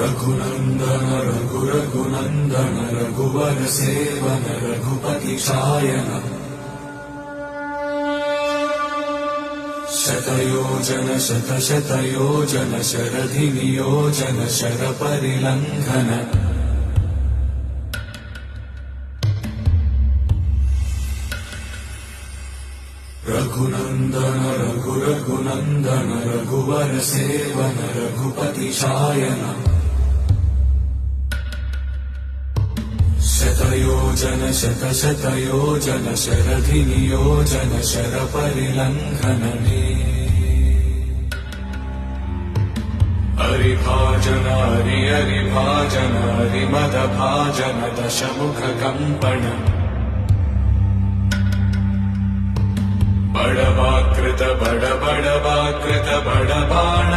रघुनन्दन रघुनन्दन रघुवर सेवन रघुपति शायन शतयोजन शतशतयोजन शरधि नियोजन शरपरिलङ्घन रघुनन्दन रघुनन्दन रघुवर सेवन रघुपति शायन शतयोजन शतशतयोजन शरधि नियोजन शरपरिलङ्घन हरिभाजन हरिभाजन हरिमदभाजन दशमुख कम्पण बड़वाकृत बड़वाकृत बड़बाण